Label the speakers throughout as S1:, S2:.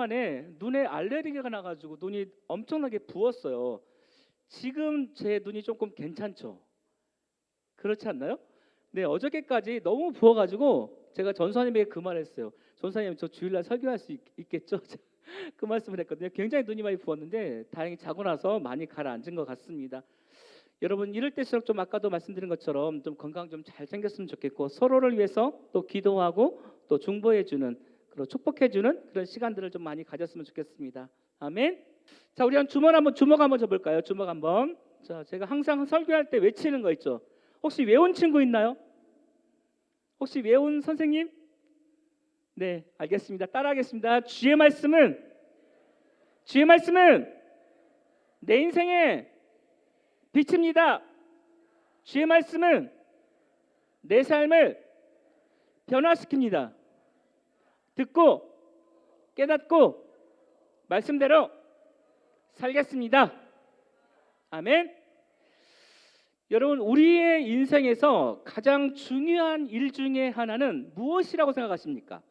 S1: 동안에 눈에 알레르기가 나가지고 눈이 엄청나게 부었어요. 지금 제 눈이 조금 괜찮죠? 그렇지 않나요? 네, 어저께까지 너무 부어가지고 제가 전사님에게 그 말했어요. 전사님, 저 주일날 설교할 수 있겠죠? 그 말씀을 했거든요. 굉장히 눈이 많이 부었는데 다행히 자고 나서 많이 가라앉은 것 같습니다. 여러분, 이럴 때일수록 좀 아까도 말씀드린 것처럼 좀 건강 좀 잘 챙겼으면 좋겠고, 서로를 위해서 또 기도하고 또 중보해주는, 그리고 축복해주는 그런 시간들을 좀 많이 가졌으면 좋겠습니다. 아멘. 자, 우리 주먹 한번 줘볼까요? 주먹 한번. 자, 제가 항상 설교할 때 외치는 거 있죠. 혹시 외운 친구 있나요? 혹시 외운 선생님? 네, 알겠습니다. 따라하겠습니다. 주의 말씀은 내 인생의 빛입니다. 주의 말씀은 내 삶을 변화시킵니다. 듣고 깨닫고 말씀대로 살겠습니다. 아멘. 여러분, 우리의 인생에서 가장 중요한 일 중에 하나는 무엇이라고 생각하십니까?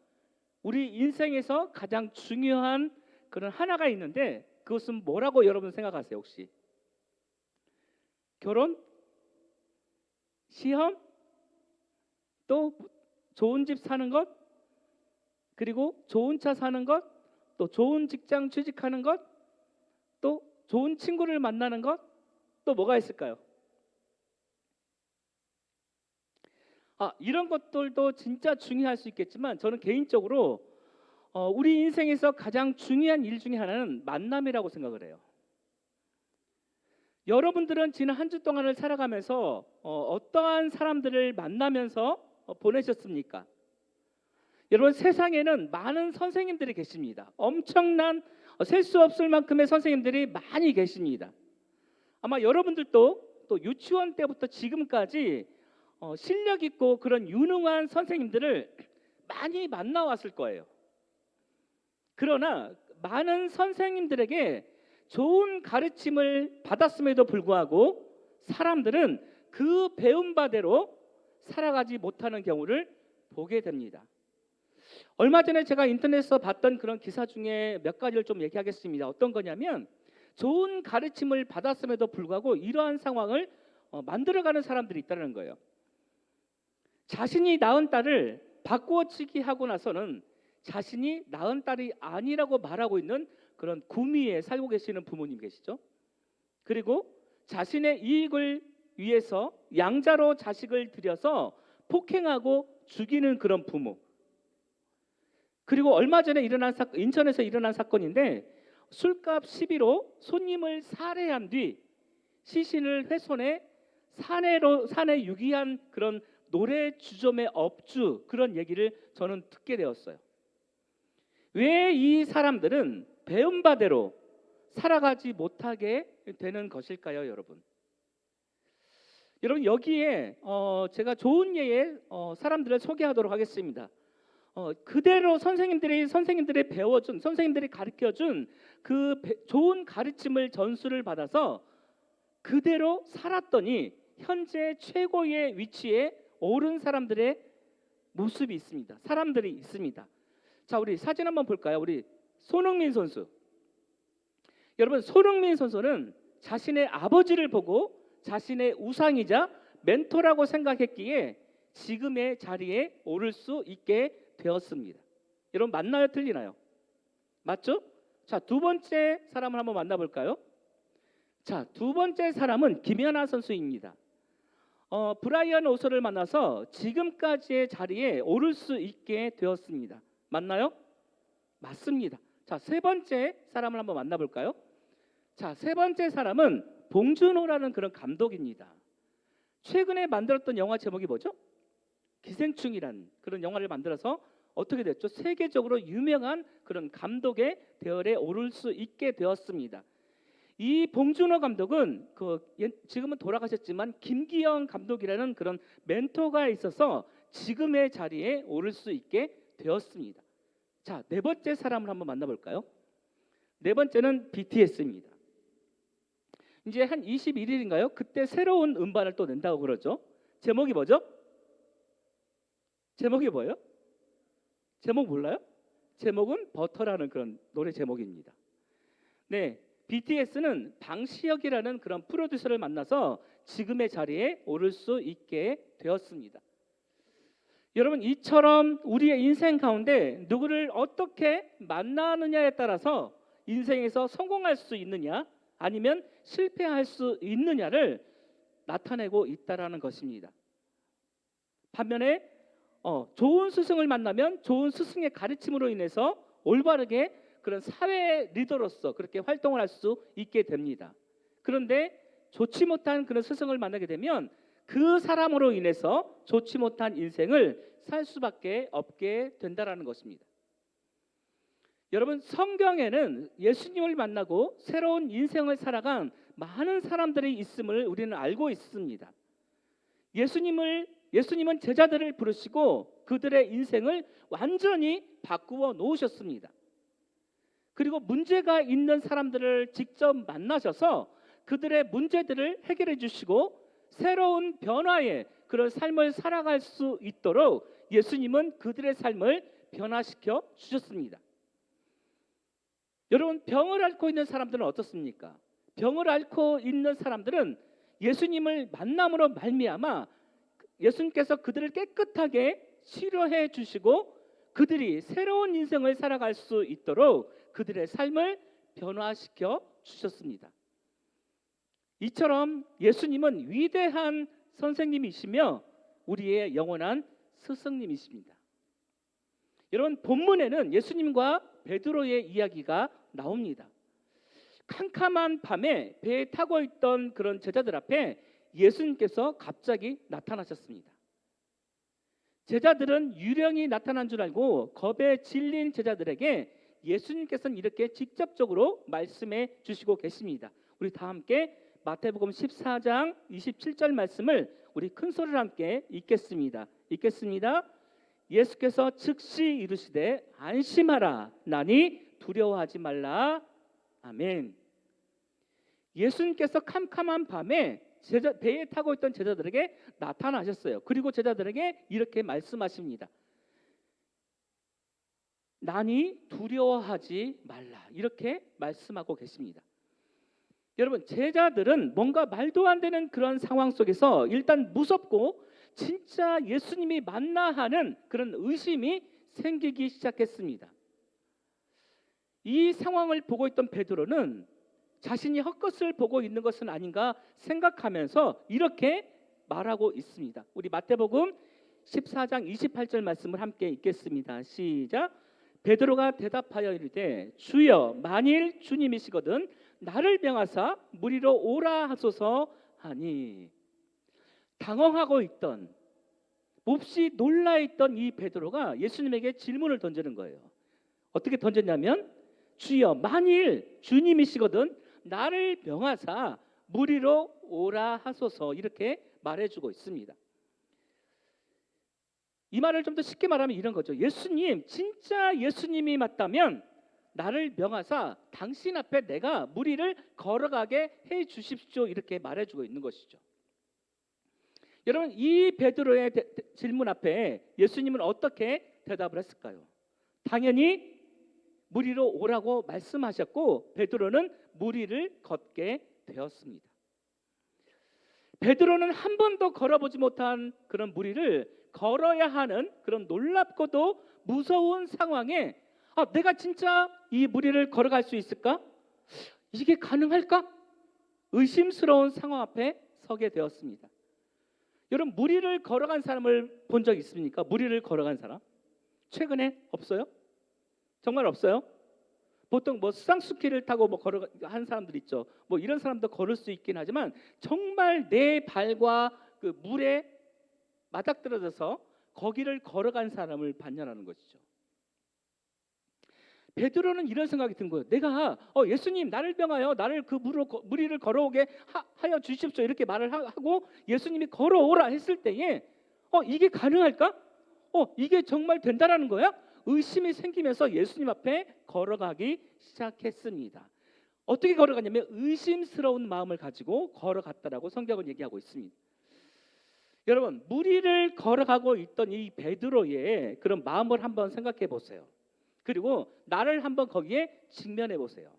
S1: 우리 인생에서 가장 중요한 그런 하나가 있는데 그것은 뭐라고 여러분 생각하세요? 혹시 결혼? 시험? 또 좋은 집 사는 것? 그리고 좋은 차 사는 것? 또 좋은 직장 취직하는 것? 또 좋은 친구를 만나는 것? 또 뭐가 있을까요? 이런 것들도 진짜 중요할 수 있겠지만 저는 개인적으로 우리 인생에서 가장 중요한 일 중에 하나는 만남이라고 생각을 해요. 여러분들은 지난 한 주 동안을 살아가면서 어떠한 사람들을 만나면서 보내셨습니까? 여러분, 세상에는 많은 선생님들이 계십니다. 엄청난 셀 수 없을 만큼의 선생님들이 많이 계십니다. 아마 여러분들도 또 유치원 때부터 지금까지 실력 있고 그런 유능한 선생님들을 많이 만나왔을 거예요. 그러나 많은 선생님들에게 좋은 가르침을 받았음에도 불구하고 사람들은 그 배운 바대로 살아가지 못하는 경우를 보게 됩니다. 얼마 전에 제가 인터넷에서 봤던 그런 기사 중에 몇 가지를 좀 얘기하겠습니다. 어떤 거냐면 좋은 가르침을 받았음에도 불구하고 이러한 상황을 만들어가는 사람들이 있다는 거예요. 자신이 낳은 딸을 바꾸어치기 하고 나서는 자신이 낳은 딸이 아니라고 말하고 있는 그런 구미에 살고 계시는 부모님 계시죠? 그리고 자신의 이익을 위해서 양자로 자식을 들여서 폭행하고 죽이는 그런 부모. 그리고 얼마 전에 인천에서 일어난 사건인데 술값 시비로 손님을 살해한 뒤 시신을 훼손해 산에 유기한 그런 노래 주점의 업주, 그런 얘기를 저는 듣게 되었어요. 왜 이 사람들은 배운 바대로 살아가지 못하게 되는 것일까요, 여러분? 여러분, 여기에 제가 좋은 예의 사람들을 소개하도록 하겠습니다. 그대로 선생님들이 배워준, 선생님들이 가르쳐준 그 좋은 가르침을 전수를 받아서 그대로 살았더니 현재 최고의 위치에 오른 사람들의 모습이 있습니다. 사람들이 있습니다. 자, 우리 사진 한번 볼까요? 우리 손흥민 선수. 여러분, 손흥민 선수는 자신의 아버지를 보고 자신의 우상이자 멘토라고 생각했기에 지금의 자리에 오를 수 있게 되었습니다. 여러분, 맞나요? 틀리나요? 맞죠? 자, 두 번째 사람을 한번 만나볼까요? 자, 두 번째 사람은 김연아 선수입니다. 브라이언 오서를 만나서 지금까지의 자리에 오를 수 있게 되었습니다. 맞나요? 맞습니다. 자, 세 번째 사람을 한번 만나볼까요? 자, 세 번째 사람은 봉준호라는 그런 감독입니다. 최근에 만들었던 영화 제목이 뭐죠? 기생충이라는 그런 영화를 만들어서 어떻게 됐죠? 세계적으로 유명한 그런 감독의 대열에 오를 수 있게 되었습니다. 이 봉준호 감독은 지금은 돌아가셨지만 김기영 감독이라는 그런 멘토가 있어서 지금의 자리에 오를 수 있게 되었습니다. 자, 네 번째 사람을 한번 만나볼까요? 네 번째는 BTS입니다. 이제 한 21일인가요? 그때 새로운 음반을 또 낸다고 그러죠. 제목이 뭐죠? 제목이 뭐예요? 제목 몰라요? 제목은 버터라는 그런 노래 제목입니다. 네, BTS는 방시혁이라는 그런 프로듀서를 만나서 지금의 자리에 오를 수 있게 되었습니다. 여러분, 이처럼 우리의 인생 가운데 누구를 어떻게 만나느냐에 따라서 인생에서 성공할 수 있느냐 아니면 실패할 수 있느냐를 나타내고 있다라는 것입니다. 반면에 좋은 스승을 만나면 좋은 스승의 가르침으로 인해서 올바르게 그런 사회 리더로서 그렇게 활동을 할 수 있게 됩니다. 그런데 좋지 못한 그런 스승을 만나게 되면 그 사람으로 인해서 좋지 못한 인생을 살 수밖에 없게 된다라는 것입니다. 여러분, 성경에는 예수님을 만나고 새로운 인생을 살아간 많은 사람들이 있음을 우리는 알고 있습니다. 예수님은 제자들을 부르시고 그들의 인생을 완전히 바꾸어 놓으셨습니다. 그리고 문제가 있는 사람들을 직접 만나셔서 그들의 문제들을 해결해 주시고 새로운 변화의 그런 삶을 살아갈 수 있도록 예수님은 그들의 삶을 변화시켜 주셨습니다. 여러분, 병을 앓고 있는 사람들은 어떻습니까? 병을 앓고 있는 사람들은 예수님을 만남으로 말미암아 예수님께서 그들을 깨끗하게 치료해 주시고 그들이 새로운 인생을 살아갈 수 있도록 그들의 삶을 변화시켜 주셨습니다. 이처럼 예수님은 위대한 선생님이시며 우리의 영원한 스승님이십니다. 여러분, 본문에는 예수님과 베드로의 이야기가 나옵니다. 캄캄한 밤에 배에 타고 있던 그런 제자들 앞에 예수님께서 갑자기 나타나셨습니다. 제자들은 유령이 나타난 줄 알고 겁에 질린 제자들에게 예수님께서는 이렇게 직접적으로 말씀해 주시고 계십니다. 우리 다 함께 마태복음 14장 27절 말씀을 우리 큰 소리로 함께 읽겠습니다. 예수께서 즉시 이르시되 안심하라, 나니 두려워하지 말라. 아멘. 예수님께서 캄캄한 밤에 배에 타고 있던 제자들에게 나타나셨어요. 그리고 제자들에게 이렇게 말씀하십니다. 나니 두려워하지 말라. 이렇게 말씀하고 계십니다. 여러분, 제자들은 뭔가 말도 안 되는 그런 상황 속에서 일단 무섭고 진짜 예수님이 맞나 하는 그런 의심이 생기기 시작했습니다. 이 상황을 보고 있던 베드로는 자신이 헛것을 보고 있는 것은 아닌가 생각하면서 이렇게 말하고 있습니다. 우리 마태복음 14장 28절 말씀을 함께 읽겠습니다. 시작. 베드로가 대답하여 이르되 주여, 만일 주님이시거든 나를 명하사 무리로 오라 하소서 하니. 당황하고 있던, 몹시 놀라 있던 이 베드로가 예수님에게 질문을 던지는 거예요. 어떻게 던졌냐면 주여, 만일 주님이시거든 나를 명하사 무리로 오라 하소서, 이렇게 말해주고 있습니다. 이 말을 좀 더 쉽게 말하면 이런 거죠. 예수님, 진짜 예수님이 맞다면 나를 명하사 당신 앞에 내가 무리를 걸어가게 해 주십시오, 이렇게 말해주고 있는 것이죠. 여러분, 이 베드로의 질문 앞에 예수님은 어떻게 대답을 했을까요? 당연히 무리로 오라고 말씀하셨고 베드로는 무리를 걷게 되었습니다. 베드로는 한 번도 걸어보지 못한 그런 무리를 걸어야 하는 그런 놀랍고도 무서운 상황에 내가 진짜 이 무리를 걸어갈 수 있을까? 이게 가능할까? 의심스러운 상황 앞에 서게 되었습니다. 여러분, 무리를 걸어간 사람을 본 적 있습니까? 무리를 걸어간 사람? 최근에 없어요? 정말 없어요? 보통 수상스키를 타고 걸어간 사람들 있죠. 이런 사람도 걸을 수 있긴 하지만 정말 내 발과 그 물에 맞닥뜨려져서 거기를 걸어간 사람을 반연하는 것이죠. 베드로는 이런 생각이 든 거예요. 내가 예수님, 나를 명하여 나를 그 무리를 걸어오게 하여 주십시오, 이렇게 말을 하고 예수님이 걸어오라 했을 때에 이게 가능할까? 이게 정말 된다라는 거야? 의심이 생기면서 예수님 앞에 걸어가기 시작했습니다. 어떻게 걸어갔냐면 의심스러운 마음을 가지고 걸어갔다라고 성경은 얘기하고 있습니다. 여러분, 무리를 걸어가고 있던 이 베드로의 그런 마음을 한번 생각해 보세요. 그리고 나를 한번 거기에 직면해 보세요.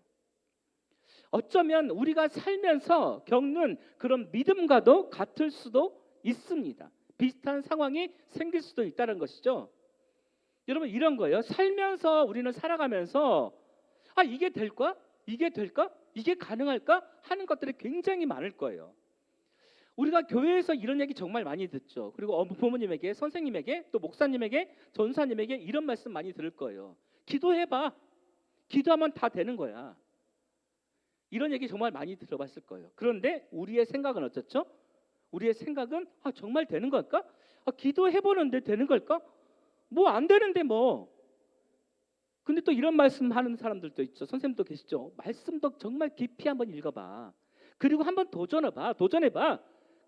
S1: 어쩌면 우리가 살면서 겪는 그런 믿음과도 같을 수도 있습니다. 비슷한 상황이 생길 수도 있다는 것이죠. 여러분, 이런 거예요. 살면서 우리는 살아가면서 이게 될까? 이게 될까? 이게 가능할까? 하는 것들이 굉장히 많을 거예요. 우리가 교회에서 이런 얘기 정말 많이 듣죠. 그리고 부모님에게, 선생님에게, 또 목사님에게, 전사님에게 이런 말씀 많이 들을 거예요. 기도해봐. 기도하면 다 되는 거야. 이런 얘기 정말 많이 들어봤을 거예요. 그런데 우리의 생각은 어떻죠? 우리의 생각은 정말 되는 걸까? 기도해보는데 되는 걸까? 뭐 안 되는데 뭐. 근데 또 이런 말씀 하는 사람들도 있죠. 선생님도 계시죠. 말씀도 정말 깊이 한번 읽어봐. 그리고 한번 도전해봐.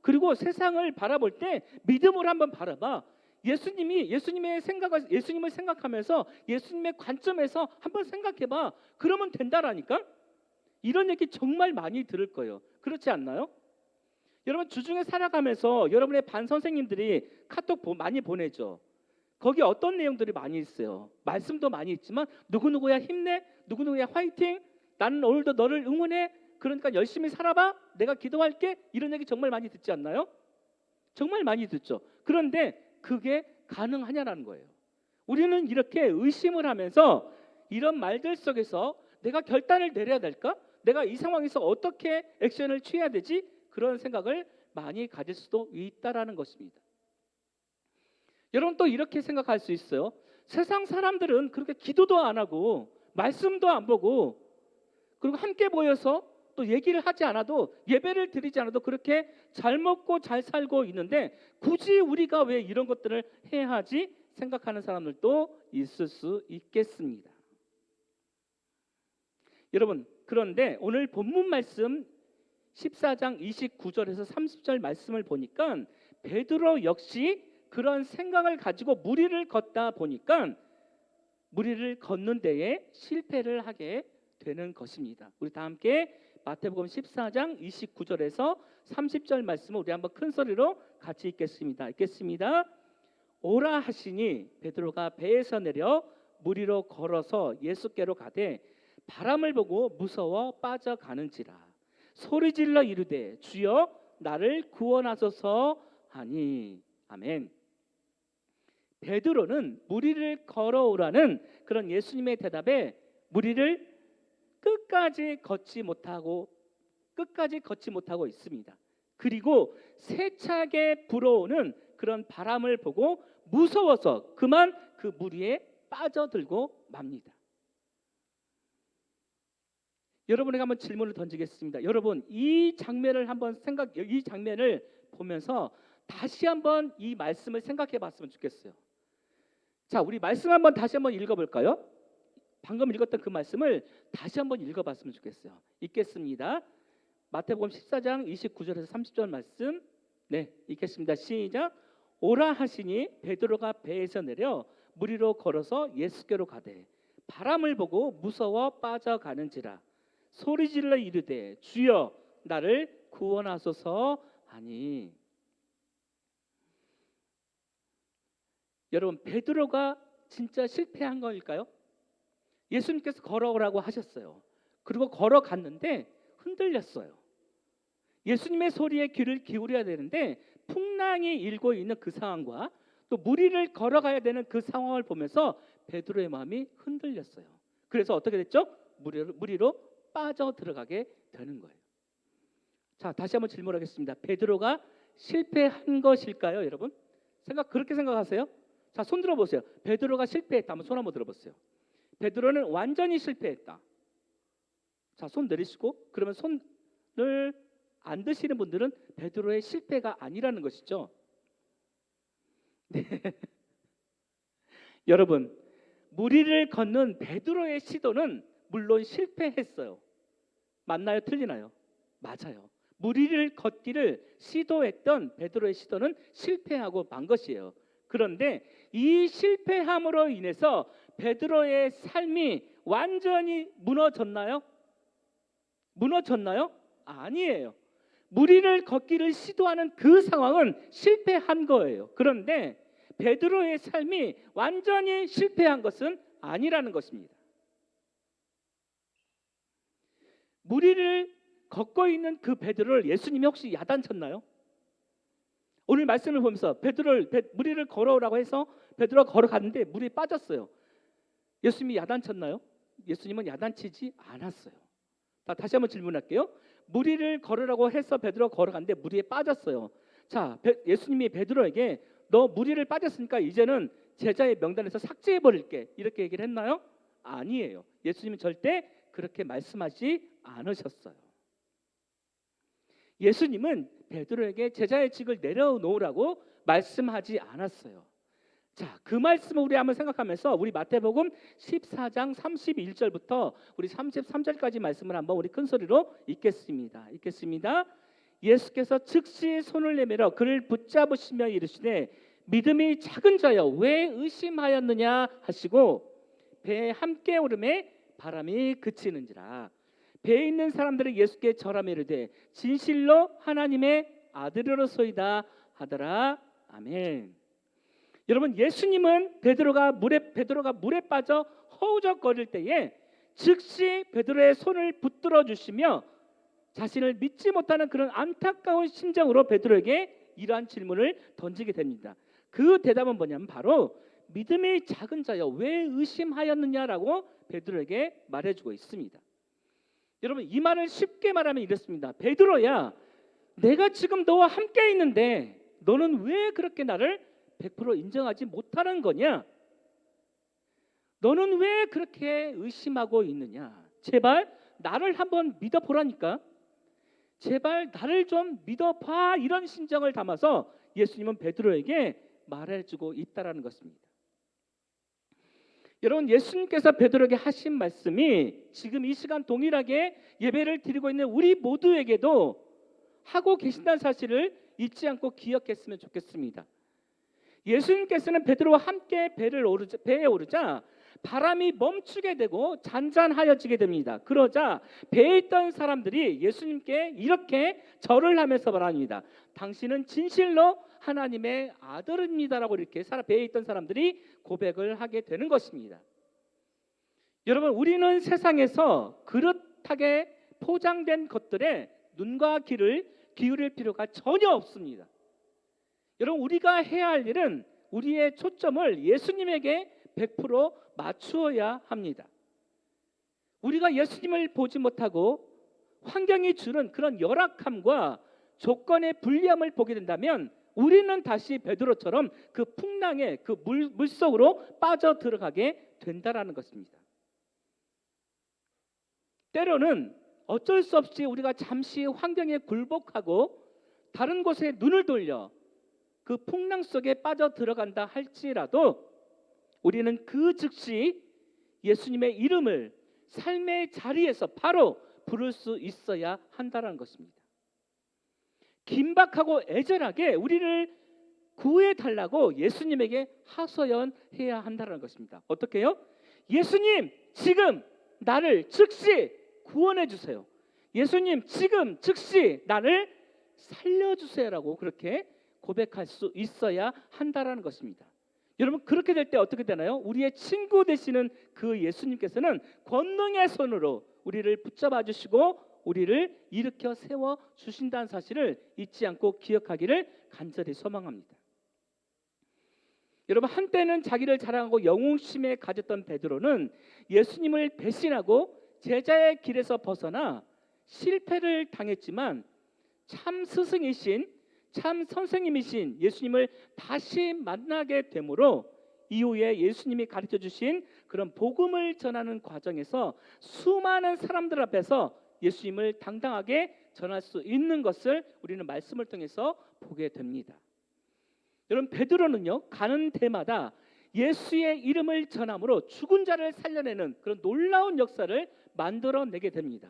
S1: 그리고 세상을 바라볼 때 믿음으로 한번 바라봐. 예수님의 생각을, 예수님을 생각하면서 예수님의 관점에서 한번 생각해봐. 그러면 된다라니까. 이런 얘기 정말 많이 들을 거예요. 그렇지 않나요? 여러분, 주중에 살아가면서 여러분의 반 선생님들이 카톡 많이 보내죠. 거기 어떤 내용들이 많이 있어요. 말씀도 많이 있지만 누구누구야 힘내, 누구누구야 화이팅, 나는 오늘도 너를 응원해, 그러니까 열심히 살아봐, 내가 기도할게, 이런 얘기 정말 많이 듣지 않나요? 정말 많이 듣죠. 그런데 그게 가능하냐라는 거예요. 우리는 이렇게 의심을 하면서 이런 말들 속에서 내가 결단을 내려야 될까? 내가 이 상황에서 어떻게 액션을 취해야 되지? 그런 생각을 많이 가질 수도 있다라는 것입니다. 여러분, 또 이렇게 생각할 수 있어요. 세상 사람들은 그렇게 기도도 안 하고 말씀도 안 보고, 그리고 함께 모여서 또 얘기를 하지 않아도, 예배를 드리지 않아도 그렇게 잘 먹고 잘 살고 있는데 굳이 우리가 왜 이런 것들을 해야 하지? 생각하는 사람들도 있을 수 있겠습니다. 여러분, 그런데 오늘 본문 말씀 14장 29절에서 30절 말씀을 보니까 베드로 역시 그런 생각을 가지고 무리를 걷다 보니까 무리를 걷는 데에 실패를 하게 되는 것입니다. 우리 다 함께 마태복음 14장 29절에서 30절 말씀을 우리 한번 큰 소리로 같이 읽겠습니다. 오라 하시니 베드로가 배에서 내려 무리로 걸어서 예수께로 가되 바람을 보고 무서워 빠져가는지라 소리질러 이르되 주여 나를 구원하소서 하니. 아멘. 베드로는 무리를 걸어오라는 그런 예수님의 대답에 무리를 끝까지 걷지 못하고 있습니다. 그리고 세차게 불어오는 그런 바람을 보고 무서워서 그만 그 무리에 빠져들고 맙니다. 여러분에게 한번 질문을 던지겠습니다. 여러분, 이 장면을 보면서 다시 한번 이 말씀을 생각해 봤으면 좋겠어요. 자, 우리 말씀 한번 다시 한번 읽어볼까요? 방금 읽었던 그 말씀을 다시 한번 읽어봤으면 좋겠어요. 읽겠습니다. 마태복음 14장 29절에서 30절 말씀, 읽겠습니다. 시작. 오라 하시니 베드로가 배에서 내려 무리로 걸어서 예수께로 가되 바람을 보고 무서워 빠져가는지라 소리질러 이르되 주여 나를 구원하소서 하니. 여러분, 베드로가 진짜 실패한 거일까요? 예수님께서 걸어오라고 하셨어요. 그리고 걸어갔는데 흔들렸어요. 예수님의 소리에 귀를 기울여야 되는데 풍랑이 일고 있는 그 상황과 또 무리를 걸어가야 되는 그 상황을 보면서 베드로의 마음이 흔들렸어요. 그래서 어떻게 됐죠? 무리로 빠져 들어가게 되는 거예요. 자, 다시 한번 질문하겠습니다. 베드로가 실패한 것일까요, 여러분? 그렇게 생각하세요? 자, 손 들어보세요. 베드로가 실패했다 하면 손 한번 들어보세요. 베드로는 완전히 실패했다. 자, 손 내리시고, 그러면 손을 안 드시는 분들은 베드로의 실패가 아니라는 것이죠. 네. 여러분, 무리를 걷는 베드로의 시도는 물론 실패했어요. 맞나요? 틀리나요? 맞아요. 무리를 걷기를 시도했던 베드로의 시도는 실패하고 만 것이에요. 그런데 이 실패함으로 인해서 베드로의 삶이 완전히 무너졌나요? 아니에요. 무리를 걷기를 시도하는 그 상황은 실패한 거예요. 그런데 베드로의 삶이 완전히 실패한 것은 아니라는 것입니다. 무리를 걷고 있는 그 베드로를 예수님이 혹시 야단쳤나요? 오늘 말씀을 보면서 무리를 걸어오라고 해서 베드로가 걸어갔는데 물이 빠졌어요. 예수님이 야단쳤나요? 예수님은 야단치지 않았어요. 다시 한번 질문할게요. 무리를 걸으라고 해서 베드로가 걸어갔는데 무리에 빠졌어요. 자, 예수님이 베드로에게 너 무리를 빠졌으니까 이제는 제자의 명단에서 삭제해 버릴게, 이렇게 얘기를 했나요? 아니에요. 예수님은 절대 그렇게 말씀하지 않으셨어요. 예수님은 베드로에게 제자의 직을 내려놓으라고 말씀하지 않았어요. 자, 그 말씀을 우리 한번 생각하면서 우리 마태복음 14장 31절부터 우리 33절까지 말씀을 한번 우리 큰 소리로 읽겠습니다. 예수께서 즉시 손을 내밀어 그를 붙잡으시며 이르시되 믿음이 작은 자여 왜 의심하였느냐 하시고 배에 함께 오름에 바람이 그치는지라. 배에 있는 사람들이 예수께 절하며 이르되 진실로 하나님의 아들이로소이다 하더라. 아멘. 여러분, 예수님은 베드로가 물에 빠져 허우적거릴 때에 즉시 베드로의 손을 붙들어 주시며 자신을 믿지 못하는 그런 안타까운 심정으로 베드로에게 이러한 질문을 던지게 됩니다. 그 대답은 뭐냐면 바로 믿음이 작은 자여 왜 의심하였느냐라고 베드로에게 말해주고 있습니다. 여러분, 이 말을 쉽게 말하면 이렇습니다. 베드로야, 내가 지금 너와 함께 있는데 너는 왜 그렇게 나를 100% 인정하지 못하는 거냐? 너는 왜 그렇게 의심하고 있느냐? 제발 나를 한번 믿어보라니까. 제발 나를 좀 믿어봐. 이런 심정을 담아서 예수님은 베드로에게 말해주고 있다라는 것입니다. 여러분, 예수님께서 베드로에게 하신 말씀이 지금 이 시간 동일하게 예배를 드리고 있는 우리 모두에게도 하고 계신다는 사실을 잊지 않고 기억했으면 좋겠습니다. 예수님께서는 베드로와 함께 배에 오르자 바람이 멈추게 되고 잔잔하여지게 됩니다. 그러자 배에 있던 사람들이 예수님께 이렇게 절을 하면서 말합니다. 당신은 진실로 하나님의 아들입니다라고 이렇게 배에 있던 사람들이 고백을 하게 되는 것입니다. 여러분, 우리는 세상에서 그릇하게 포장된 것들에 눈과 귀를 기울일 필요가 전혀 없습니다. 여러분, 우리가 해야 할 일은 우리의 초점을 예수님에게 100% 맞추어야 합니다. 우리가 예수님을 보지 못하고 환경이 주는 그런 열악함과 조건의 불리함을 보게 된다면 우리는 다시 베드로처럼 그 풍랑의 그 물속으로 빠져 들어가게 된다라는 것입니다. 때로는 어쩔 수 없이 우리가 잠시 환경에 굴복하고 다른 곳에 눈을 돌려 그 풍랑 속에 빠져 들어간다 할지라도 우리는 그 즉시 예수님의 이름을 삶의 자리에서 바로 부를 수 있어야 한다는 것입니다. 긴박하고 애절하게 우리를 구해달라고 예수님에게 하소연해야 한다는 것입니다. 어떻게 해요? 예수님, 지금 나를 즉시 구원해 주세요. 예수님, 지금 즉시 나를 살려주세요라고 그렇게 고백할 수 있어야 한다는 것입니다. 여러분, 그렇게 될 때 어떻게 되나요? 우리의 친구 되시는 그 예수님께서는 권능의 손으로 우리를 붙잡아 주시고 우리를 일으켜 세워 주신다는 사실을 잊지 않고 기억하기를 간절히 소망합니다. 여러분, 한때는 자기를 자랑하고 영웅심에 가졌던 베드로는 예수님을 배신하고 제자의 길에서 벗어나 실패를 당했지만 참 스승이신 참 선생님이신 예수님을 다시 만나게 되므로 이후에 예수님이 가르쳐 주신 그런 복음을 전하는 과정에서 수많은 사람들 앞에서 예수님을 당당하게 전할 수 있는 것을 우리는 말씀을 통해서 보게 됩니다. 여러분, 베드로는요, 가는 데마다 예수의 이름을 전함으로 죽은 자를 살려내는 그런 놀라운 역사를 만들어내게 됩니다.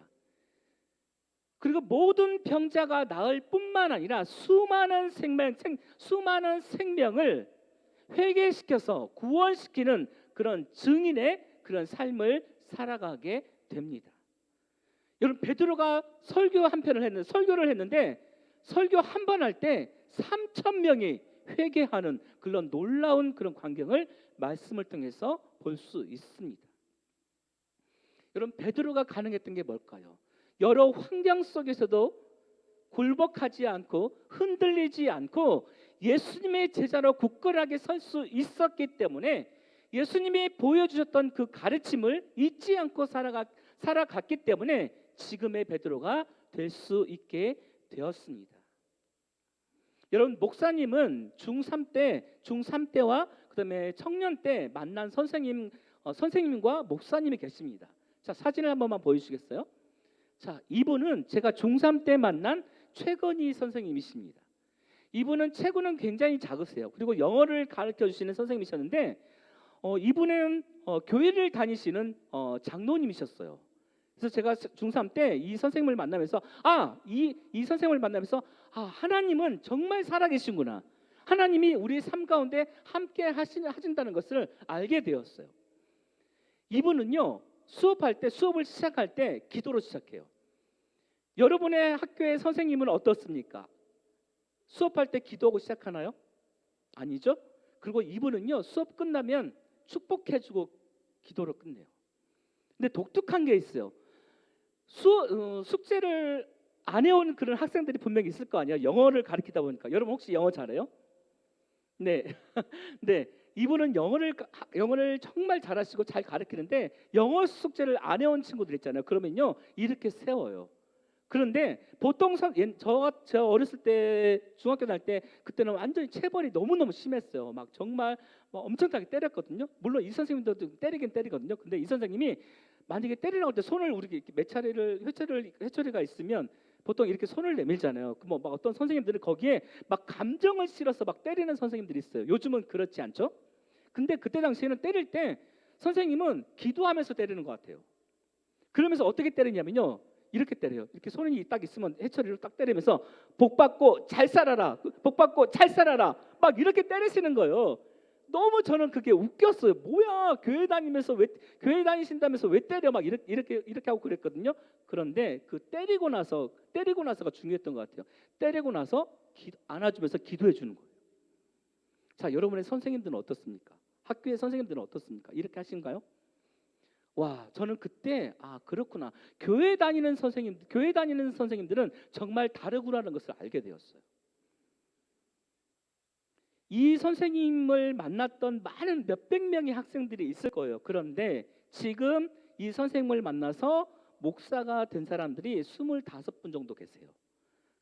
S1: 그리고 모든 병자가 나을 뿐만 아니라 수많은 생명을 회개시켜서 구원시키는 그런 증인의 그런 삶을 살아가게 됩니다. 여러분, 베드로가 설교를 했는데 설교 한 번 할 때 3,000명이 회개하는 그런 놀라운 그런 광경을 말씀을 통해서 볼 수 있습니다. 여러분, 베드로가 가능했던 게 뭘까요? 여러 환경 속에서도 굴복하지 않고 흔들리지 않고 예수님의 제자로 굳건하게 설 수 있었기 때문에 예수님이 보여주셨던 그 가르침을 잊지 않고 살아갔기 때문에 지금의 베드로가 될 수 있게 되었습니다. 여러분, 목사님은 중3 때와 그다음에 청년 때 만난 선생님과 목사님이 계십니다. 자, 사진을 한 번만 보여주시겠어요? 자, 이분은 제가 중3 때 만난 최건희 선생님이십니다. 이분은 체구는 굉장히 작으세요. 그리고 영어를 가르쳐 주시는 선생님이셨는데 이분은 교회를 다니시는 장로님이셨어요. 그래서 제가 중3 때 이 선생님을 만나면서 이 선생님을 만나면서 하나님은 정말 살아계신구나. 하나님이 우리의 삶 가운데 함께 하신다는 것을 알게 되었어요. 이분은요, 수업을 시작할 때 기도로 시작해요. 여러분의 학교의 선생님은 어떻습니까? 수업할 때 기도하고 시작하나요? 아니죠? 그리고 이분은요, 수업 끝나면 축복해주고 기도로 끝내요. 근데 독특한 게 있어요. 숙제를 안 해온 그런 학생들이 분명히 있을 거 아니에요. 영어를 가르치다 보니까. 여러분 혹시 영어 잘해요? 네. 네. 이분은 영어를 정말 잘하시고 잘 가르치는데 영어 숙제를 안 해온 친구들 있잖아요. 그러면요, 이렇게 세워요. 그런데 보통 저 어렸을 때 중학교 다닐 때 그때는 완전히 체벌이 너무너무 심했어요. 막 정말 엄청나게 때렸거든요. 물론 이 선생님도 때리긴 때리거든요. 근데 이 선생님이 만약에 때리라고 할 때 손을 우리 몇 차례를 회초리가 있으면 보통 이렇게 손을 내밀잖아요. 막 어떤 선생님들은 거기에 막 감정을 실어서 막 때리는 선생님들이 있어요. 요즘은 그렇지 않죠? 근데 그때 당시에는 때릴 때 선생님은 기도하면서 때리는 것 같아요. 그러면서 어떻게 때리냐면요, 이렇게 때려요. 이렇게 손이 딱 있으면 해처리로 딱 때리면서 복 받고 잘 살아라, 복 받고 잘 살아라, 막 이렇게 때리시는 거예요. 너무 저는 그게 웃겼어요. 뭐야, 교회 다니신다면서 왜 때려? 막 이렇게 하고 그랬거든요. 그런데 그 때리고 나서가 중요했던 것 같아요. 때리고 나서 안아주면서 기도해 주는 거예요. 자, 여러분의 선생님들은 어떻습니까? 학교의 선생님들은 어떻습니까? 이렇게 하신가요? 와, 저는 그때 그렇구나. 교회 다니는 선생님들은 정말 다르구나라는 것을 알게 되었어요. 이 선생님을 만났던 많은 몇백 명의 학생들이 있을 거예요. 그런데 지금 이 선생님을 만나서 목사가 된 사람들이 25분 정도 계세요.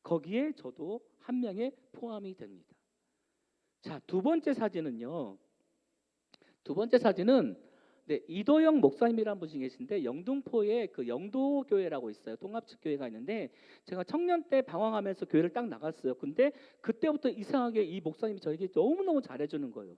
S1: 거기에 저도 한 명에 포함이 됩니다. 자, 두 번째 사진은 이도영 목사님이라는 분이 계신데 영등포에 그 영도교회라고 있어요. 통합측 교회가 있는데 제가 청년 때 방황하면서 교회를 딱 나갔어요. 근데 그때부터 이상하게 이 목사님이 저에게 너무너무 잘해주는 거예요.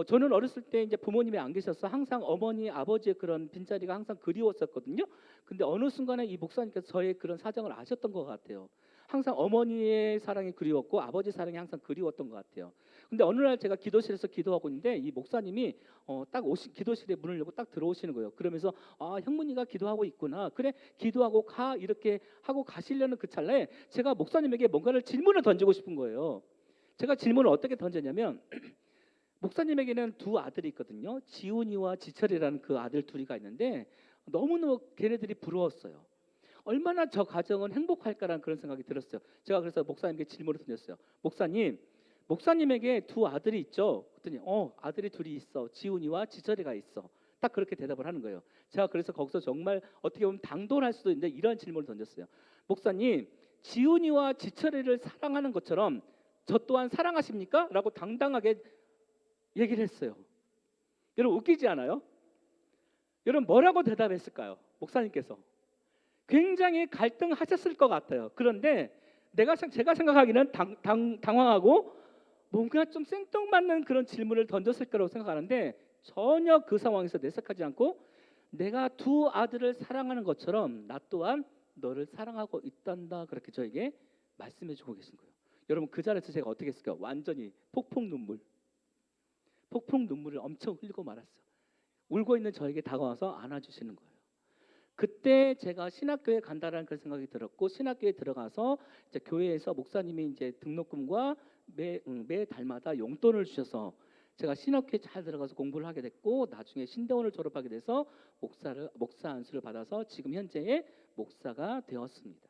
S1: 저는 어렸을 때 이제 부모님이 안 계셔서 항상 어머니, 아버지의 그런 빈자리가 항상 그리웠었거든요. 근데 어느 순간에 이 목사님께서 저의 그런 사정을 아셨던 것 같아요. 항상 어머니의 사랑이 그리웠고 아버지 사랑이 항상 그리웠던 것 같아요. 근데 어느 날 제가 기도실에서 기도하고 있는데 이 목사님이 기도실에 문을 열고 딱 들어오시는 거예요. 그러면서 형문이가 기도하고 있구나. 그래, 기도하고 가. 이렇게 하고 가시려는 그 찰나에 제가 목사님에게 뭔가를 질문을 던지고 싶은 거예요. 제가 질문을 어떻게 던졌냐면 목사님에게는 두 아들이 있거든요. 지훈이와 지철이라는 그 아들 둘이가 있는데 너무너무 걔네들이 부러웠어요. 얼마나 저 가정은 행복할까라는 그런 생각이 들었어요. 제가 그래서 목사님께 질문을 던졌어요. 목사님에게 두 아들이 있죠? 그랬더니 아들이 둘이 있어. 지훈이와 지철이가 있어. 딱 그렇게 대답을 하는 거예요. 제가 그래서 거기서 정말 어떻게 보면 당돌할 수도 있는데 이런 질문을 던졌어요. 목사님, 지훈이와 지철이를 사랑하는 것처럼 저 또한 사랑하십니까? 라고 당당하게 얘기를 했어요. 여러분 웃기지 않아요? 여러분 뭐라고 대답했을까요? 목사님께서 굉장히 갈등하셨을 것 같아요. 그런데 제가 생각하기는 당황하고 뭔가 좀 생뚱맞는 그런 질문을 던졌을 거라고 생각하는데 전혀 그 상황에서 내색하지 않고 내가 두 아들을 사랑하는 것처럼 나 또한 너를 사랑하고 있단다, 그렇게 저에게 말씀해 주고 계신 거예요. 여러분 그 자리에서 제가 어떻게 했을까요? 완전히 폭풍 눈물을 엄청 흘리고 말았어요. 울고 있는 저에게 다가와서 안아주시는 거예요. 그때 제가 신학교에 간다라는 그런 생각이 들었고, 신학교에 들어가서 이제 교회에서 목사님이 이제 등록금과 매 달마다 용돈을 주셔서 제가 신학교에 잘 들어가서 공부를 하게 됐고, 나중에 신대원을 졸업하게 돼서 목사 안수를 받아서 지금 현재의 목사가 되었습니다.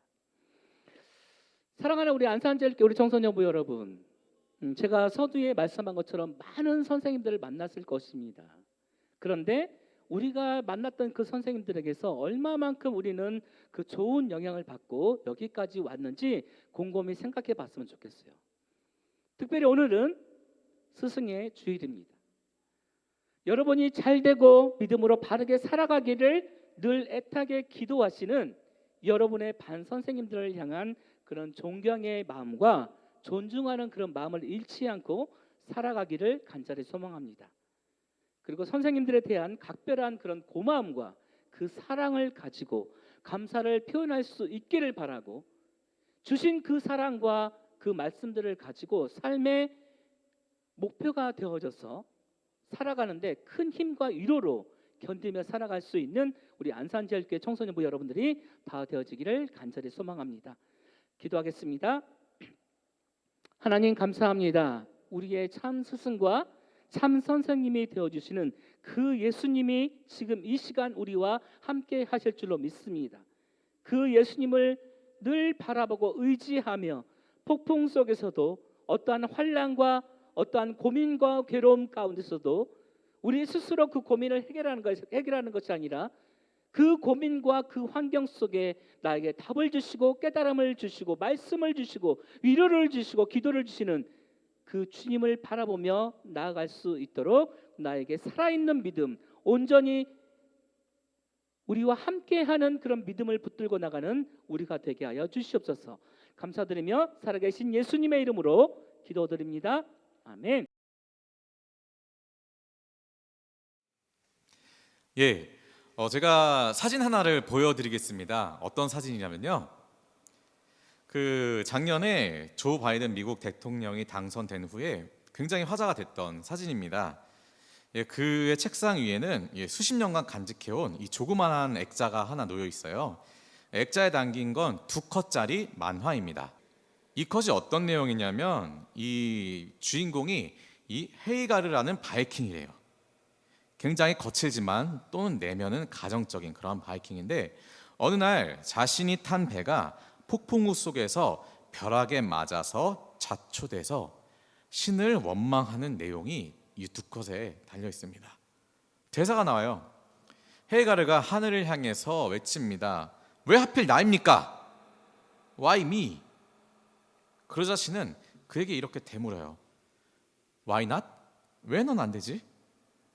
S1: 사랑하는 우리 안산제일교회 우리 청소년부 여러분, 제가 서두에 말씀한 것처럼 많은 선생님들을 만났을 것입니다. 그런데 우리가 만났던 그 선생님들에게서 얼마만큼 우리는 그 좋은 영향을 받고 여기까지 왔는지 곰곰이 생각해 봤으면 좋겠어요. 특별히 오늘은 스승의 주일입니다. 여러분이 잘되고 믿음으로 바르게 살아가기를 늘 애타게 기도하시는 여러분의 반 선생님들을 향한 그런 존경의 마음과 존중하는 그런 마음을 잃지 않고 살아가기를 간절히 소망합니다. 그리고 선생님들에 대한 각별한 그런 고마움과 그 사랑을 가지고 감사를 표현할 수 있기를 바라고, 주신 그 사랑과 그 말씀들을 가지고 삶의 목표가 되어져서 살아가는데 큰 힘과 위로로 견디며 살아갈 수 있는 우리 안산제일교회 청소년부 여러분들이 다 되어지기를 간절히 소망합니다. 기도하겠습니다. 하나님 감사합니다. 우리의 참 스승과 참 선생님이 되어주시는 그 예수님이 지금 이 시간 우리와 함께 하실 줄로 믿습니다. 그 예수님을 늘 바라보고 의지하며 폭풍 속에서도 어떠한 환난과 어떠한 고민과 괴로움 가운데서도 우리 스스로 그 고민을 해결하는 것이 아니라 그 고민과 그 환경 속에 나에게 답을 주시고 깨달음을 주시고 말씀을 주시고 위로를 주시고 기도를 주시는 그 주님을 바라보며 나아갈 수 있도록 나에게 살아있는 믿음, 온전히 우리와 함께하는 그런 믿음을 붙들고 나가는 우리가 되게 하여 주시옵소서. 감사드리며 살아계신 예수님의 이름으로 기도드립니다. 아멘.
S2: 예, 제가 사진 하나를 보여드리겠습니다. 어떤 사진이냐면요, 그 작년에 조 바이든 미국 대통령이 당선된 후에 굉장히 화제가 됐던 사진입니다. 예, 그의 책상 위에는 수십 년간 간직해온 이 조그만한 액자가 하나 놓여 있어요. 액자에 담긴 건 2컷짜리 만화입니다. 이 컷이 어떤 내용이냐면 이 주인공이 이 헤이가르라는 바이킹이래요. 굉장히 거칠지만 또는 내면은 가정적인 그런 바이킹인데, 어느 날 자신이 탄 배가 폭풍우 속에서 벼락에 맞아서 자초돼서 신을 원망하는 내용이 이 2컷에 달려 있습니다. 대사가 나와요. 헤이가르가 하늘을 향해서 외칩니다. 왜 하필 나입니까? Why me? 그러자 신은 그에게 이렇게 되물어요. Why not? 왜 넌 안 되지?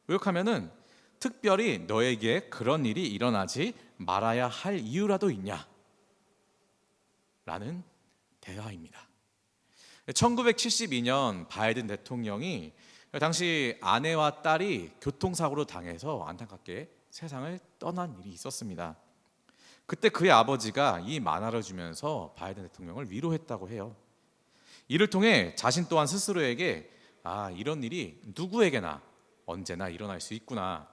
S2: 왜냐하면은 특별히 너에게 그런 일이 일어나지 말아야 할 이유라도 있냐? 라는 대화입니다. 1972년 바이든 대통령이 당시 아내와 딸이 교통사고로 당해서 안타깝게 세상을 떠난 일이 있었습니다. 그때 그의 아버지가 이 만화를 주면서 바이든 대통령을 위로했다고 해요. 이를 통해 자신 또한 스스로에게 이런 일이 누구에게나 언제나 일어날 수 있구나.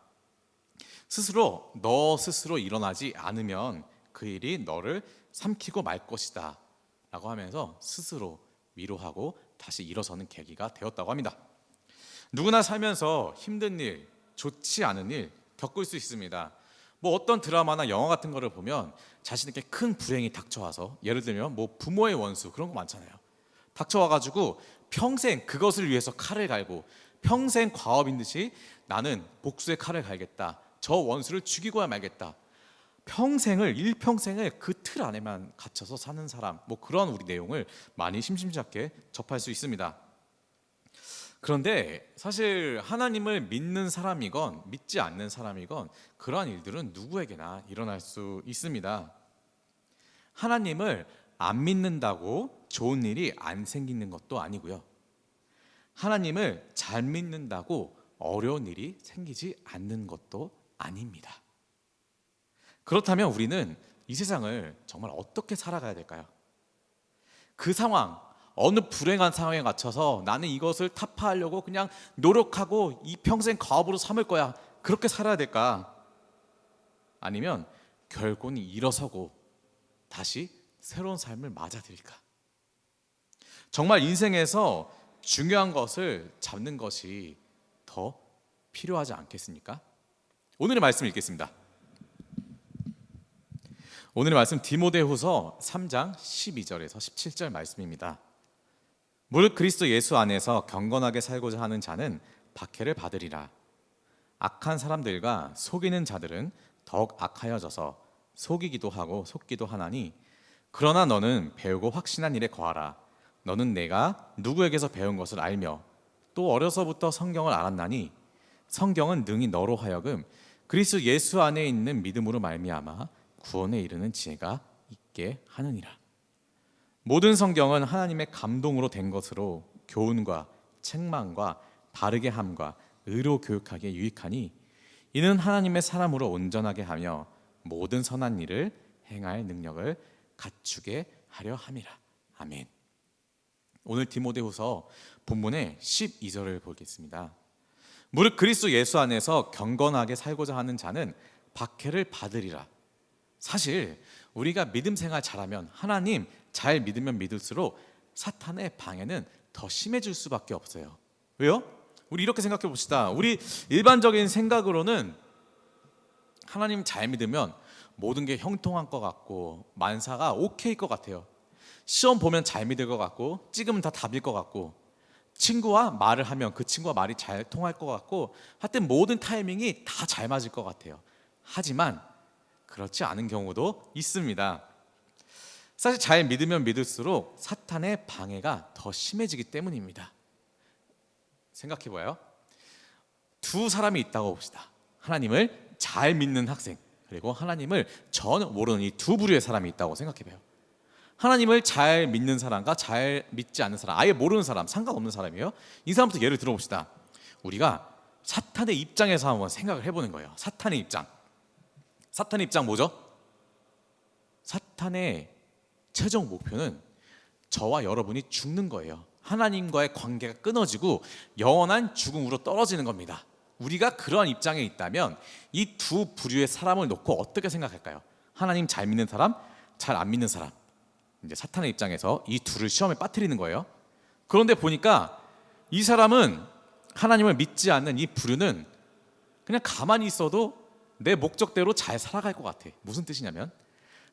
S2: 너 스스로 일어나지 않으면 그 일이 너를 삼키고 말 것이다 라고 하면서 스스로 위로하고 다시 일어서는 계기가 되었다고 합니다. 누구나 살면서 힘든 일, 좋지 않은 일 겪을 수 있습니다. 뭐 어떤 드라마나 영화 같은 거를 보면 자신에게 큰 불행이 닥쳐와서, 예를 들면 뭐 부모의 원수 그런 거 많잖아요. 닥쳐와가지고 평생 그것을 위해서 칼을 갈고 평생 과업인 듯이 나는 복수의 칼을 갈겠다, 저 원수를 죽이고야 말겠다, 일평생을 그 틀 안에만 갇혀서 사는 사람, 뭐 그런 우리 내용을 많이 심심찮게 접할 수 있습니다. 그런데 사실 하나님을 믿는 사람이건 믿지 않는 사람이건 그러한 일들은 누구에게나 일어날 수 있습니다. 하나님을 안 믿는다고 좋은 일이 안 생기는 것도 아니고요, 하나님을 잘 믿는다고 어려운 일이 생기지 않는 것도 아닙니다. 그렇다면 우리는 이 세상을 정말 어떻게 살아가야 될까요? 그 상황, 어느 불행한 상황에 갇혀서 나는 이것을 타파하려고 그냥 노력하고 이 평생 과업으로 삼을 거야, 그렇게 살아야 될까? 아니면 결국은 일어서고 다시 새로운 삶을 맞아들일까? 정말 인생에서 중요한 것을 잡는 것이 더 필요하지 않겠습니까? 오늘의 말씀 읽겠습니다. 오늘의 말씀 디모데후서 3장 12절에서 17절 말씀입니다. 무릇 그리스도 예수 안에서 경건하게 살고자 하는 자는 박해를 받으리라. 악한 사람들과 속이는 자들은 더욱 악하여져서 속이기도 하고 속기도 하나니 그러나 너는 배우고 확신한 일에 거하라. 너는 내가 누구에게서 배운 것을 알며 또 어려서부터 성경을 알았나니 성경은 능히 너로 하여금 그리스도 예수 안에 있는 믿음으로 말미암아 구원에 이르는 지혜가 있게 하느니라. 모든 성경은 하나님의 감동으로 된 것으로 교훈과 책망과 바르게 함과 의로 교육하기에 유익하니 이는 하나님의 사람으로 온전하게 하며 모든 선한 일을 행할 능력을 갖추게 하려 함이라. 아멘. 오늘 디모데후서 본문의 12절을 보겠습니다. 무릇 그리스도 예수 안에서 경건하게 살고자 하는 자는 박해를 받으리라. 사실 우리가 믿음 생활 잘하면, 하나님 잘 믿으면 믿을수록 사탄의 방해는 더 심해질 수밖에 없어요. 왜요? 우리 이렇게 생각해 봅시다. 우리 일반적인 생각으로는 하나님 잘 믿으면 모든 게 형통한 것 같고 만사가 오케이일 것 같아요. 시험 보면 잘 믿을 것 같고 찍으면 다 답일 것 같고 친구와 말을 하면 그 친구와 말이 잘 통할 것 같고 하여튼 모든 타이밍이 다 잘 맞을 것 같아요. 하지만 그렇지 않은 경우도 있습니다. 사실 잘 믿으면 믿을수록 사탄의 방해가 더 심해지기 때문입니다. 생각해봐요. 두 사람이 있다고 봅시다. 하나님을 잘 믿는 학생, 그리고 하나님을 전혀 모르는 이 두 부류의 사람이 있다고 생각해봐요. 하나님을 잘 믿는 사람과 잘 믿지 않는 사람, 아예 모르는 사람, 상관없는 사람이에요. 이 사람부터 예를 들어봅시다. 우리가 사탄의 입장에서 한번 생각을 해보는 거예요. 사탄의 입장. 사탄의 입장 뭐죠? 사탄의 최종 목표는 저와 여러분이 죽는 거예요. 하나님과의 관계가 끊어지고 영원한 죽음으로 떨어지는 겁니다. 우리가 그런 입장에 있다면 이 두 부류의 사람을 놓고 어떻게 생각할까요? 하나님 잘 믿는 사람, 잘 안 믿는 사람. 이제 사탄의 입장에서 이 둘을 시험에 빠뜨리는 거예요. 그런데 보니까 이 사람은, 하나님을 믿지 않는 이 부류는 그냥 가만히 있어도 내 목적대로 잘 살아갈 것 같아. 무슨 뜻이냐면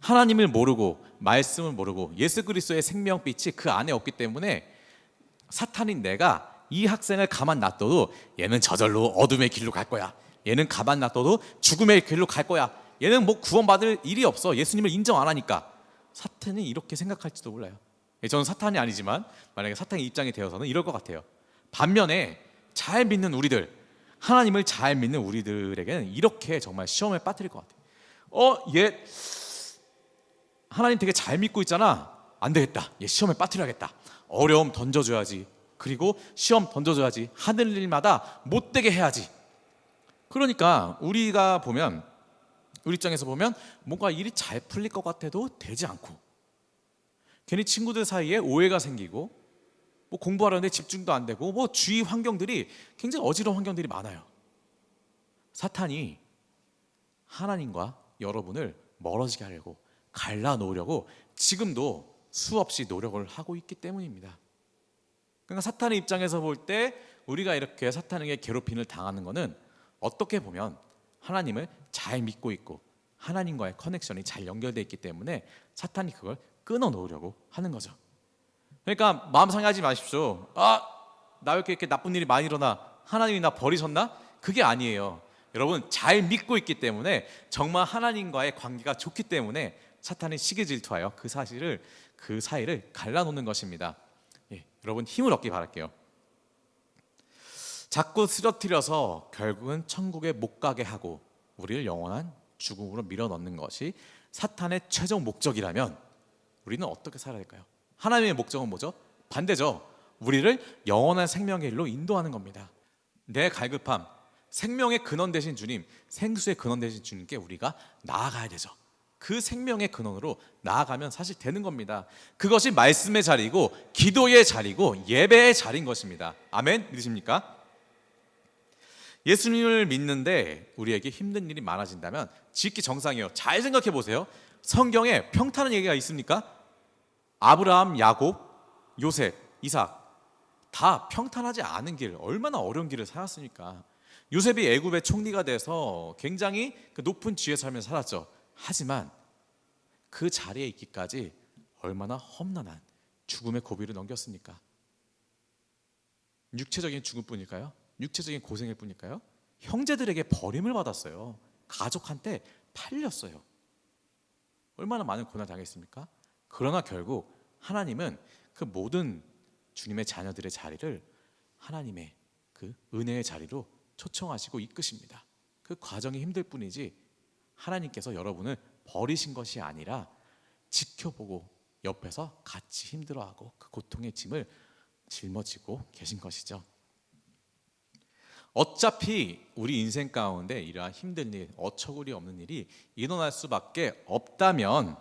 S2: 하나님을 모르고 말씀을 모르고 예수 그리스도의 생명빛이 그 안에 없기 때문에 사탄인 내가 이 학생을 가만 놔둬도 얘는 저절로 어둠의 길로 갈 거야. 얘는 가만 놔둬도 죽음의 길로 갈 거야. 얘는 뭐 구원받을 일이 없어. 예수님을 인정 안 하니까. 사탄이 이렇게 생각할지도 몰라요. 저는 사탄이 아니지만 만약에 사탄의 입장이 되어서는 이럴 것 같아요. 반면에 잘 믿는 우리들, 하나님을 잘 믿는 우리들에게는 이렇게 정말 시험에 빠뜨릴 것 같아요. 얘 하나님 되게 잘 믿고 있잖아. 안 되겠다. 얘 시험에 빠뜨려야겠다. 어려움 던져줘야지. 그리고 시험 던져줘야지. 하는 일마다 못되게 해야지. 그러니까 우리가 보면, 우리 입장에서 보면 뭔가 일이 잘 풀릴 것 같아도 되지 않고, 괜히 친구들 사이에 오해가 생기고, 뭐 공부하려는데 집중도 안 되고, 뭐 주위 환경들이 굉장히 어지러운 환경들이 많아요. 사탄이 하나님과 여러분을 멀어지게 하려고, 갈라놓으려고 지금도 수없이 노력을 하고 있기 때문입니다. 그러니까 사탄의 입장에서 볼 때 우리가 이렇게 사탄에게 괴롭힘을 당하는 것은 어떻게 보면 하나님을 잘 믿고 있고 하나님과의 커넥션이 잘 연결되어 있기 때문에 사탄이 그걸 끊어놓으려고 하는 거죠. 그러니까 마음 상하지 마십시오. 나 왜 이렇게 나쁜 일이 많이 일어나? 하나님이 나 버리셨나? 그게 아니에요. 여러분 잘 믿고 있기 때문에, 정말 하나님과의 관계가 좋기 때문에 사탄이 시기 질투하여 그 사이를 갈라놓는 것입니다. 여러분 힘을 얻기 바랄게요. 자꾸 쓰러뜨려서 결국은 천국에 못 가게 하고 우리를 영원한 죽음으로 밀어넣는 것이 사탄의 최종 목적이라면 우리는 어떻게 살아야 될까요? 하나님의 목적은 뭐죠? 반대죠. 우리를 영원한 생명의 길로 인도하는 겁니다. 내 갈급함, 생명의 근원 되신 주님, 생수의 근원 되신 주님께 우리가 나아가야 되죠. 그 생명의 근원으로 나아가면 사실 되는 겁니다. 그것이 말씀의 자리고 기도의 자리고 예배의 자리인 것입니다. 아멘? 믿으십니까? 예수님을 믿는데 우리에게 힘든 일이 많아진다면 짓기 정상이에요. 잘 생각해 보세요. 성경에 평탄한 얘기가 있습니까? 아브라함, 야곱, 요셉, 이삭 다 평탄하지 않은 길, 얼마나 어려운 길을 살았습니까? 요셉이 애굽의 총리가 돼서 굉장히 그 높은 지위에 살면서 살았죠. 하지만 그 자리에 있기까지 얼마나 험난한 죽음의 고비를 넘겼습니까? 육체적인 죽음뿐일까요? 육체적인 고생일 뿐일까요? 형제들에게 버림을 받았어요. 가족한테 팔렸어요. 얼마나 많은 고난을 당했습니까? 그러나 결국 하나님은 그 모든 주님의 자녀들의 자리를 하나님의 그 은혜의 자리로 초청하시고 이끄십니다. 그 과정이 힘들 뿐이지 하나님께서 여러분을 버리신 것이 아니라 지켜보고 옆에서 같이 힘들어하고 그 고통의 짐을 짊어지고 계신 것이죠. 어차피 우리 인생 가운데 이러한 힘든 일, 어처구니 없는 일이 일어날 수밖에 없다면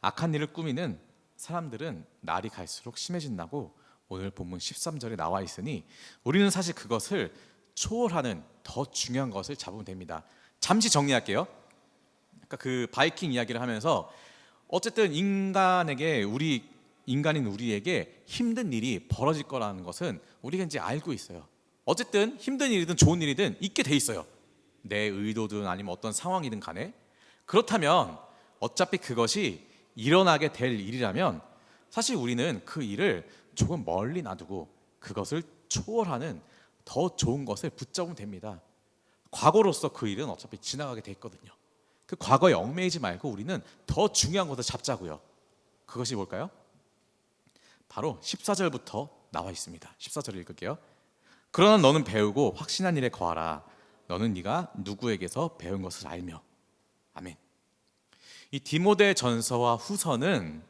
S2: 악한 일을 꾸미는 사람들은 날이 갈수록 심해진다고 오늘 본문 13절에 나와 있으니 우리는 사실 그것을 초월하는 더 중요한 것을 잡으면 됩니다. 잠시 정리할게요. 그러니까 그 바이킹 이야기를 하면서 어쨌든 인간인 우리에게 힘든 일이 벌어질 거라는 것은 우리가 이제 알고 있어요. 어쨌든 힘든 일이든 좋은 일이든 있게 돼 있어요. 내 의도든 아니면 어떤 상황이든 간에. 그렇다면 어차피 그것이 일어나게 될 일이라면 사실 우리는 그 일을 조금 멀리 놔두고 그것을 초월하는 더 좋은 것을 붙잡으면 됩니다. 과거로서 그 일은 어차피 지나가게 돼 있거든요. 그 과거에 얽매이지 말고 우리는 더 중요한 것을 잡자고요. 그것이 뭘까요? 바로 14절부터 나와 있습니다. 14절을 읽을게요. 그러나 너는 배우고 확신한 일에 거하라. 너는 네가 누구에게서 배운 것을 알며. 아멘. 이 디모데 전서와 후서는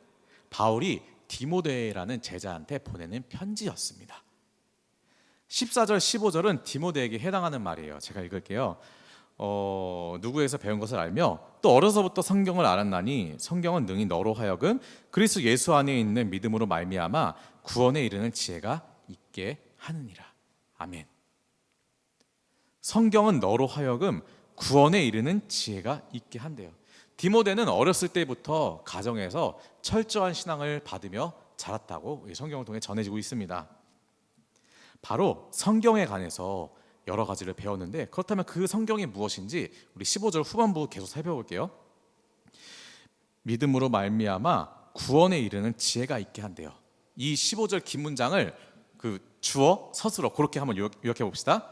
S2: 바울이 디모데라는 제자한테 보내는 편지였습니다. 14절, 15절은 디모데에게 해당하는 말이에요. 제가 읽을게요. 누구에게서 배운 것을 알며 또 어려서부터 성경을 알았나니 성경은 능히 너로 하여금 그리스도 예수 안에 있는 믿음으로 말미암아 구원에 이르는 지혜가 있게 하느니라. 아멘. 성경은 너로 하여금 구원에 이르는 지혜가 있게 한대요. 디모데는 어렸을 때부터 가정에서 철저한 신앙을 받으며 자랐다고 성경을 통해 전해지고 있습니다. 바로 성경에 관해서 여러 가지를 배웠는데 그렇다면 그 성경이 무엇인지 우리 15절 후반부 계속 살펴볼게요. 믿음으로 말미암아 구원에 이르는 지혜가 있게 한대요. 이 15절 긴 문장을 주어 서술어 그렇게 한번 요약해 봅시다.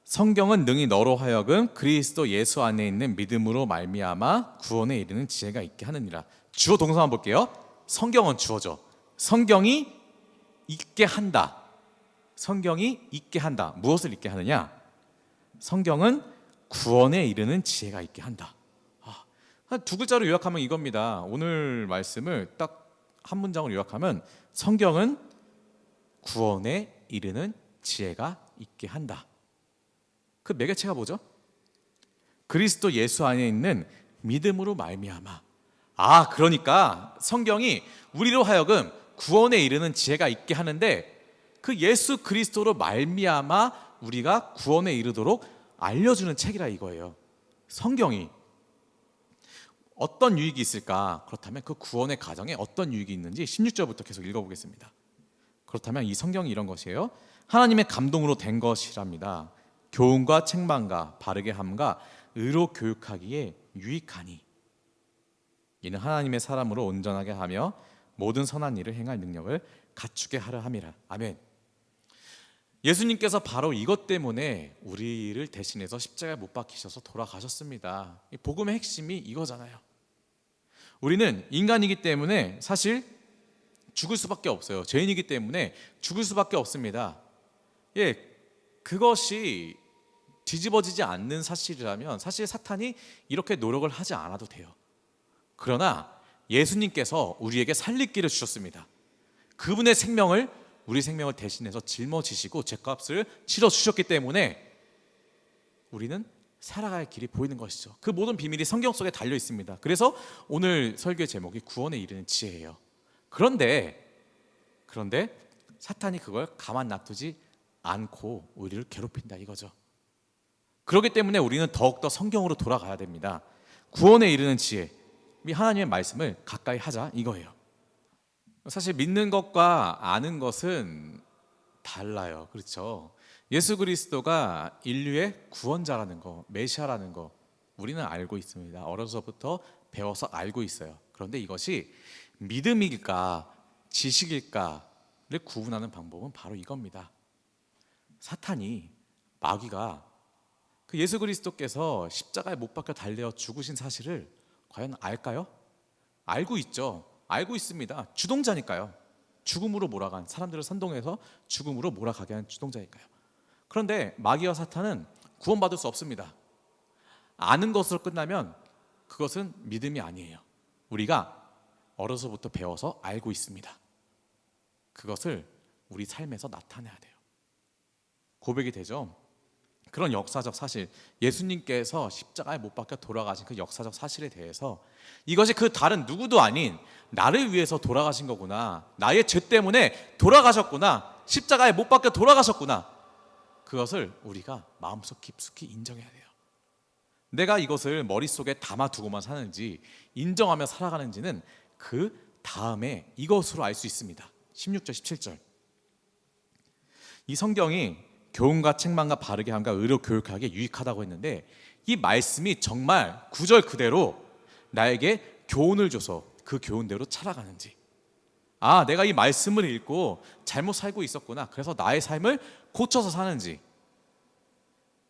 S2: 성경은 능히 너로 하여금 그리스도 예수 안에 있는 믿음으로 말미암아 구원에 이르는 지혜가 있게 하느니라. 주어 동사만 볼게요. 성경은 주어죠. 성경이 있게 한다. 성경이 있게 한다. 무엇을 있게 하느냐? 성경은 구원에 이르는 지혜가 있게 한다. 한 두 글자로 요약하면 이겁니다. 오늘 말씀을 딱 한 문장으로 요약하면 성경은 구원에 이르는 지혜가 있게 한다. 그 매개체가 뭐죠? 그리스도 예수 안에 있는 믿음으로 말미암아. 그러니까 성경이 우리로 하여금 구원에 이르는 지혜가 있게 하는데 그 예수 그리스도로 말미암아 우리가 구원에 이르도록 알려주는 책이라 이거예요. 성경이 어떤 유익이 있을까? 그렇다면 그 구원의 가정에 어떤 유익이 있는지 16절부터 계속 읽어보겠습니다. 그렇다면 이 성경이 이런 것이에요. 하나님의 감동으로 된 것이랍니다. 교훈과 책망과 바르게 함과 의로 교육하기에 유익하니 이는 하나님의 사람으로 온전하게 하며 모든 선한 일을 행할 능력을 갖추게 하려 함이라. 아멘. 예수님께서 바로 이것 때문에 우리를 대신해서 십자가에 못 박히셔서 돌아가셨습니다. 이 복음의 핵심이 이거잖아요. 우리는 인간이기 때문에 사실 죽을 수밖에 없어요. 죄인이기 때문에 죽을 수밖에 없습니다. 그것이 뒤집어지지 않는 사실이라면 사실 사탄이 이렇게 노력을 하지 않아도 돼요. 그러나 예수님께서 우리에게 살릴 길을 주셨습니다. 그분의 생명을 우리 생명을 대신해서 짊어지시고 죄값을 치러주셨기 때문에 우리는 살아갈 길이 보이는 것이죠. 그 모든 비밀이 성경 속에 달려 있습니다. 그래서 오늘 설교의 제목이 구원에 이르는 지혜예요. 그런데 사탄이 그걸 가만 놔두지 않고 우리를 괴롭힌다 이거죠. 그렇기 때문에 우리는 더욱더 성경으로 돌아가야 됩니다. 구원에 이르는 지혜, 이 하나님의 말씀을 가까이 하자 이거예요. 사실 믿는 것과 아는 것은 달라요. 그렇죠? 예수 그리스도가 인류의 구원자라는 거, 메시아라는 거 우리는 알고 있습니다. 어려서부터 배워서 알고 있어요. 그런데 이것이 믿음일까 지식일까를 구분하는 방법은 바로 이겁니다. 사탄이, 마귀가 그 예수 그리스도께서 십자가에 못 박혀 달려 죽으신 사실을 과연 알까요? 알고 있죠. 알고 있습니다. 주동자니까요. 죽음으로 몰아간, 사람들을 선동해서 죽음으로 몰아가게 한 주동자니까요. 그런데 마귀와 사탄은 구원받을 수 없습니다. 아는 것으로 끝나면 그것은 믿음이 아니에요. 우리가 어려서부터 배워서 알고 있습니다. 그것을 우리 삶에서 나타내야 돼요. 고백이 되죠. 그런 역사적 사실, 예수님께서 십자가에 못 박혀 돌아가신 그 역사적 사실에 대해서 이것이 그 다른 누구도 아닌 나를 위해서 돌아가신 거구나, 나의 죄 때문에 돌아가셨구나, 십자가에 못 박혀 돌아가셨구나, 그것을 우리가 마음속 깊숙이 인정해야 돼요. 내가 이것을 머릿속에 담아두고만 사는지 인정하며 살아가는지는 그 다음에 이것으로 알 수 있습니다. 16절 17절. 이 성경이 교훈과 책망과 바르게 함과 의로 교육하기에 유익하다고 했는데 이 말씀이 정말 구절 그대로 나에게 교훈을 줘서 그 교훈대로 살아가는지, 아, 내가 이 말씀을 읽고 잘못 살고 있었구나, 그래서 나의 삶을 고쳐서 사는지.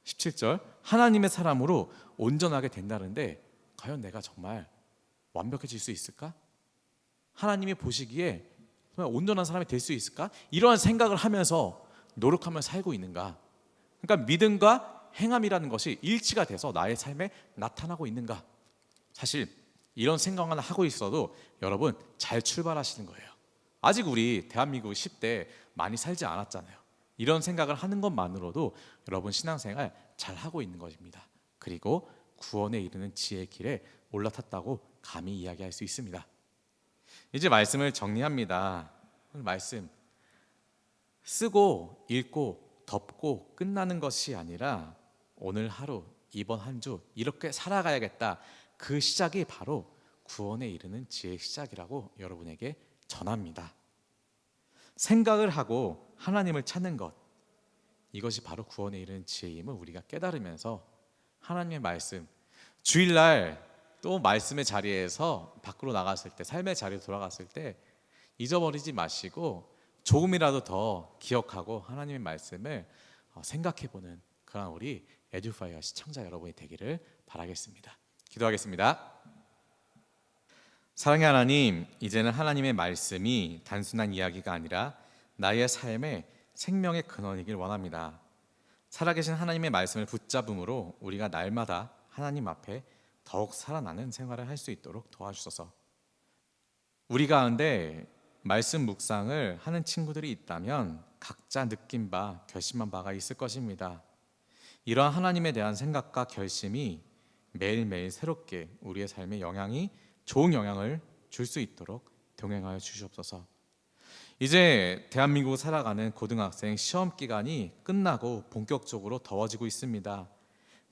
S2: 17절, 하나님의 사람으로 온전하게 된다는데 과연 내가 정말 완벽해질 수 있을까? 하나님이 보시기에 정말 온전한 사람이 될 수 있을까? 이러한 생각을 하면서 노력하며 살고 있는가? 그러니까 믿음과 행함이라는 것이 일치가 돼서 나의 삶에 나타나고 있는가? 사실 이런 생각만 하고 있어도 여러분 잘 출발하시는 거예요. 아직 우리 대한민국 10대 많이 살지 않았잖아요. 이런 생각을 하는 것만으로도 여러분 신앙생활 잘 하고 있는 것입니다. 그리고 구원에 이르는 지혜의 길에 올라탔다고 감히 이야기할 수 있습니다. 이제 말씀을 정리합니다. 말씀 쓰고 읽고 덮고 끝나는 것이 아니라 오늘 하루, 이번 한 주 이렇게 살아가야겠다, 그 시작이 바로 구원에 이르는 지혜의 시작이라고 여러분에게 전합니다. 생각을 하고 하나님을 찾는 것, 이것이 바로 구원에 이르는 지혜임을 우리가 깨달으면서 하나님의 말씀, 주일날 또 말씀의 자리에서 밖으로 나갔을 때, 삶의 자리로 돌아갔을 때 잊어버리지 마시고 조금이라도 더 기억하고 하나님의 말씀을 생각해보는 그런 우리 에듀파이어 시청자 여러분이 되기를 바라겠습니다. 기도하겠습니다. 사랑의 하나님, 이제는 하나님의 말씀이 단순한 이야기가 아니라 나의 삶의 생명의 근원이길 원합니다. 살아계신 하나님의 말씀을 붙잡음으로 우리가 날마다 하나님 앞에 더욱 살아나는 생활을 할 수 있도록 도와주소서. 우리 가운데 말씀 묵상을 하는 친구들이 있다면 각자 느낀 바, 결심한 바가 있을 것입니다. 이러한 하나님에 대한 생각과 결심이 매일매일 새롭게 우리의 삶에 좋은 영향을 줄 수 있도록 동행하여 주시옵소서. 이제 대한민국 살아가는 고등학생 시험 기간이 끝나고 본격적으로 더워지고 있습니다.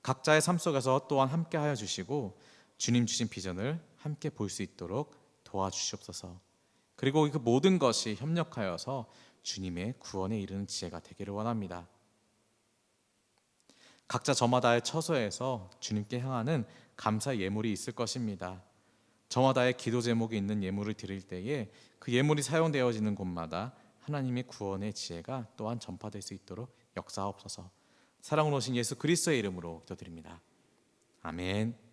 S2: 각자의 삶 속에서 또한 함께하여 주시고 주님 주신 비전을 함께 볼 수 있도록 도와주시옵소서. 그리고 그 모든 것이 협력하여서 주님의 구원에 이르는 지혜가 되기를 원합니다. 각자 저마다의 처소에서 주님께 향하는 감사의 예물이 있을 것입니다. 저마다의 기도 제목이 있는 예물을 드릴 때에 그 예물이 사용되어지는 곳마다 하나님의 구원의 지혜가 또한 전파될 수 있도록 역사하옵소서. 사랑으로 오신 예수 그리스도의 이름으로 기도드립니다. 아멘.